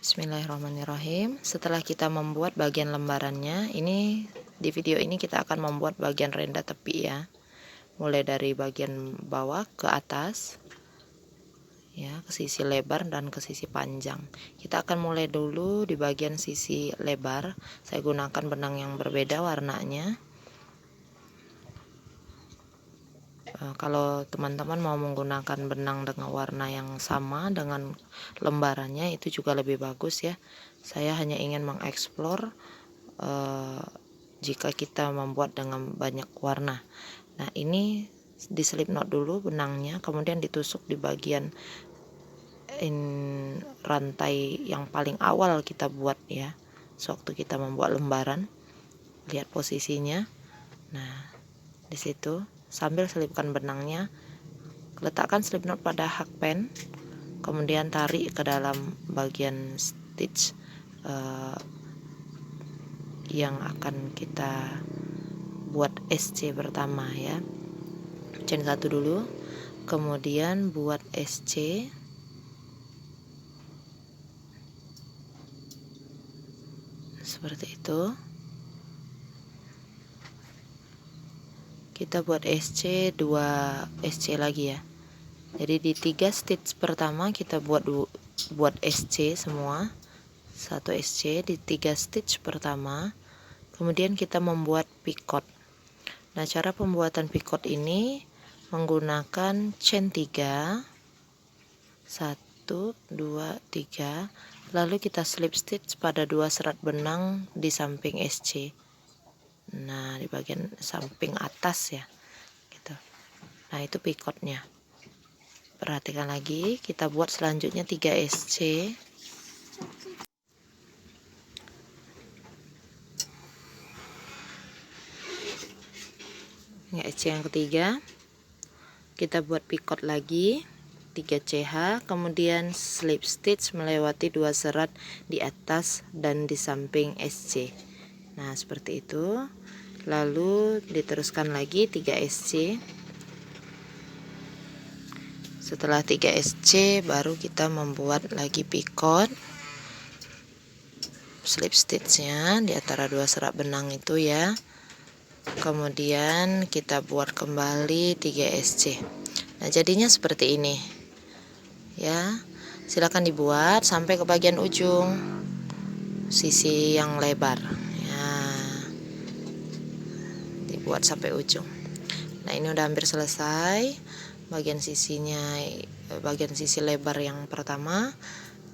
Bismillahirrahmanirrahim. Setelah kita membuat bagian lembarannya, di video ini kita akan membuat bagian renda tepi ya. Mulai dari bagian bawah ke atas ya, ke sisi lebar dan ke sisi panjang. Kita akan mulai dulu di bagian sisi lebar. Saya gunakan benang yang berbeda warnanya. Kalau teman-teman mau menggunakan benang dengan warna yang sama dengan lembarannya, itu juga lebih bagus ya. Saya hanya ingin mengeksplor jika kita membuat dengan banyak warna. Nah, ini di slip knot dulu benangnya, kemudian ditusuk di bagian rantai yang paling awal kita buat ya, sewaktu kita membuat lembaran. Lihat posisinya. Nah, di situ sambil selipkan benangnya, letakkan slip knot pada hakpen, kemudian tarik ke dalam bagian stitch yang akan kita buat SC pertama ya. Chain 1 dulu, kemudian buat SC, seperti itu. Kita buat SC 2 SC lagi ya. Jadi di 3 stitch pertama kita buat SC semua, 1 SC di 3 stitch pertama. Kemudian kita membuat picot. Nah, cara pembuatan picot ini menggunakan chain 3, 1 2 3, lalu kita slip stitch pada 2 serat benang di samping SC. Nah, di bagian samping atas ya gitu. Nah, itu picotnya. Perhatikan lagi, kita buat selanjutnya 3 SC. Ini SC yang ketiga. Kita buat picot lagi 3 CH, kemudian slip stitch melewati 2 serat di atas dan di samping SC. Nah, seperti itu. Lalu diteruskan lagi 3 SC. Setelah 3 SC baru kita membuat lagi picot. Slip stitchnya di antara 2 serat benang itu ya. Kemudian kita buat kembali 3 SC. Nah, jadinya seperti ini ya. Silakan dibuat sampai ke bagian ujung sisi yang lebar ya, dibuat sampai ujung. Nah, ini udah hampir selesai bagian sisinya, bagian sisi lebar yang pertama.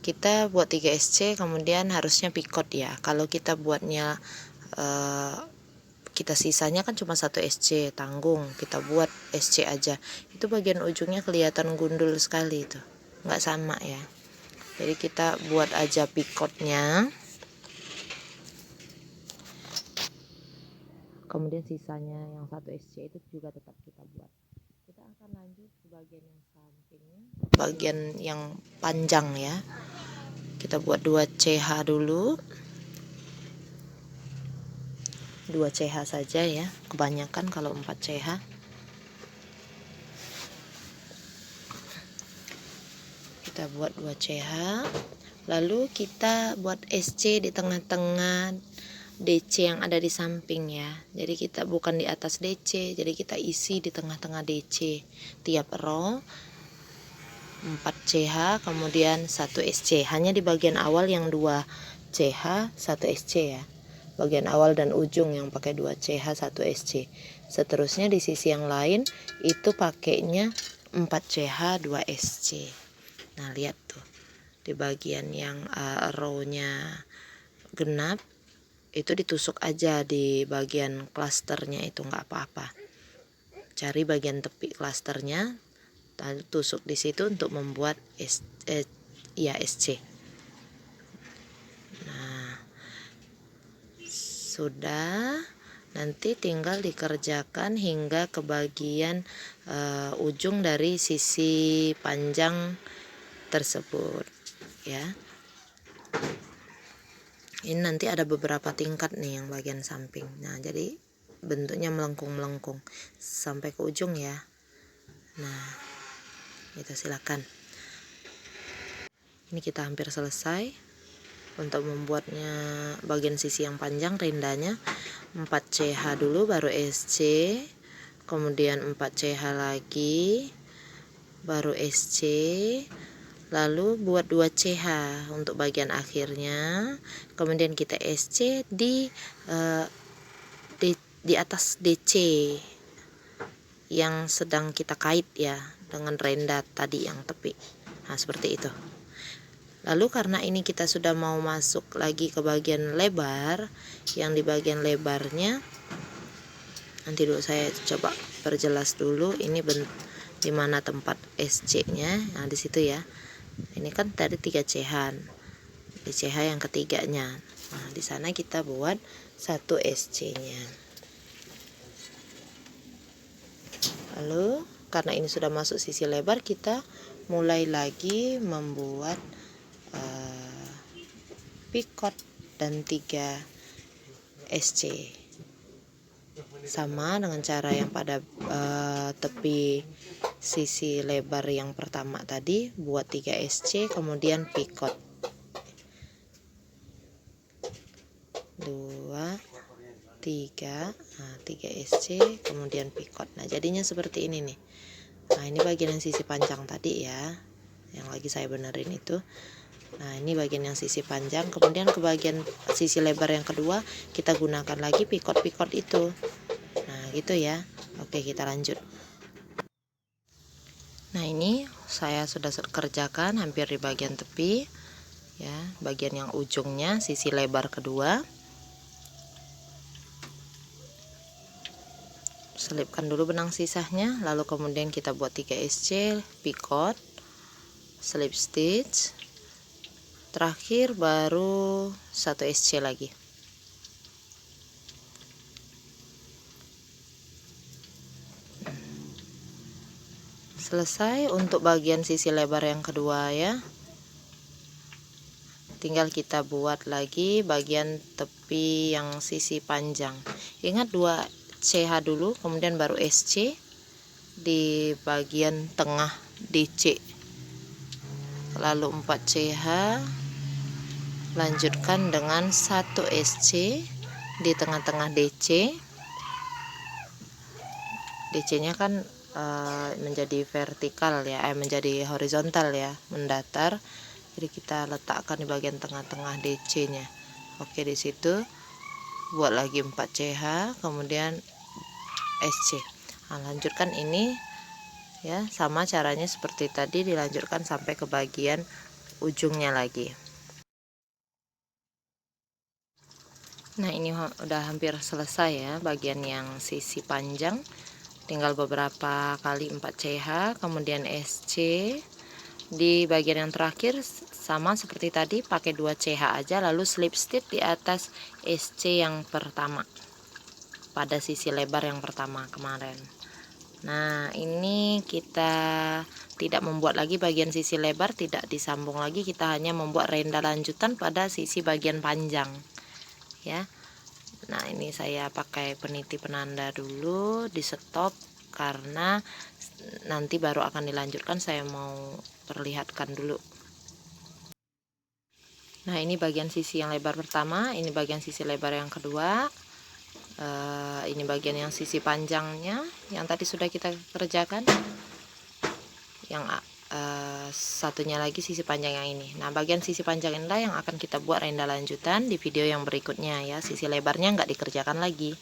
Kita buat 3 SC, kemudian harusnya picot ya. Kalau kita buatnya kita sisanya kan cuma 1 SC, tanggung kita buat SC aja, itu bagian ujungnya kelihatan gundul sekali, itu nggak sama ya. Jadi kita buat aja picotnya, kemudian sisanya yang 1 SC itu juga tetap kita buat. Kita akan lanjut ke bagian yang samping, bagian yang panjang ya. Kita buat 2 CH dulu, 2 CH saja ya, kebanyakan kalau 4 CH. Kita buat 2 CH, lalu kita buat SC di tengah-tengah DC yang ada di samping ya. Jadi kita bukan di atas DC, jadi kita isi di tengah-tengah DC. Tiap row 4 CH, kemudian 1 SC. Hanya di bagian awal yang 2 CH 1 SC ya. Bagian awal dan ujung yang pakai 2 CH 1 SC. Seterusnya di sisi yang lain itu pakainya 4 CH 2 SC. Nah, lihat tuh di bagian yang row-nya genap itu ditusuk aja di bagian klasternya, itu nggak apa-apa. Cari bagian tepi klasternya, lalu tusuk di situ untuk membuat SC. Nah, sudah, nanti tinggal dikerjakan hingga ke bagian ujung dari sisi panjang tersebut ya. Ini nanti ada beberapa tingkat nih yang bagian samping. Nah, jadi bentuknya melengkung-melengkung sampai ke ujung ya. Nah, kita silakan. Ini kita hampir selesai. Untuk membuatnya bagian sisi yang panjang rendanya 4 CH dulu, baru SC, kemudian 4 CH lagi, baru SC, lalu buat 2 CH untuk bagian akhirnya, kemudian kita SC di atas DC yang sedang kita kait ya, dengan renda tadi yang tepi. Nah seperti itu. Lalu karena ini kita sudah mau masuk lagi ke bagian lebar, yang di bagian lebarnya nanti dulu saya coba perjelas dulu ini di mana tempat SC-nya. Nah di situ ya. Ini kan tadi 3 CH. Di CH yang ketiganya. Nah, di sana kita buat 1 SC-nya. Lalu karena ini sudah masuk sisi lebar, kita mulai lagi membuat picot dan 3 SC. Sama dengan cara yang pada tepi sisi lebar yang pertama tadi, buat 3 SC kemudian picot 2 3, nah 3 SC kemudian picot. Nah jadinya seperti ini nih. Nah ini bagian yang sisi panjang tadi ya, yang lagi saya benerin itu. Nah ini bagian yang sisi panjang, kemudian ke bagian sisi lebar yang kedua kita gunakan lagi picot-picot itu. Nah gitu ya. Oke, kita lanjut. Nah ini saya sudah kerjakan hampir di bagian tepi ya, bagian yang ujungnya sisi lebar kedua. Selipkan dulu benang sisanya, lalu kemudian kita buat 3 SC, picot, slip stitch, terakhir baru 1 SC lagi. Selesai untuk bagian sisi lebar yang kedua ya. Tinggal kita buat lagi bagian tepi yang sisi panjang. Ingat 2 CH dulu, kemudian baru SC di bagian tengah DC, lalu 4 CH, lanjutkan dengan 1 SC di tengah-tengah DC. DC nya kan menjadi vertikal ya, menjadi horizontal ya, mendatar. Jadi kita letakkan di bagian tengah-tengah DC nya. Oke, di situ buat lagi 4 CH kemudian SC. Nah, lanjutkan ini ya, sama caranya seperti tadi, dilanjutkan sampai ke bagian ujungnya lagi. Nah ini udah hampir selesai ya bagian yang sisi panjang, tinggal beberapa kali 4 CH kemudian SC. Di bagian yang terakhir sama seperti tadi, pakai 2 CH aja, lalu slip stitch di atas SC yang pertama pada sisi lebar yang pertama kemarin. Nah ini kita tidak membuat lagi bagian sisi lebar, tidak disambung lagi, kita hanya membuat renda lanjutan pada sisi bagian panjang ya. Nah ini saya pakai peniti penanda dulu, di stop karena nanti baru akan dilanjutkan, saya mau perlihatkan dulu. Nah ini bagian sisi yang lebar pertama, ini bagian sisi lebar yang kedua. Ini bagian yang sisi panjangnya yang tadi sudah kita kerjakan, yang satunya lagi sisi panjang yang ini. Nah bagian sisi panjang inilah yang akan kita buat renda lanjutan di video yang berikutnya ya. Sisi lebarnya nggak dikerjakan lagi.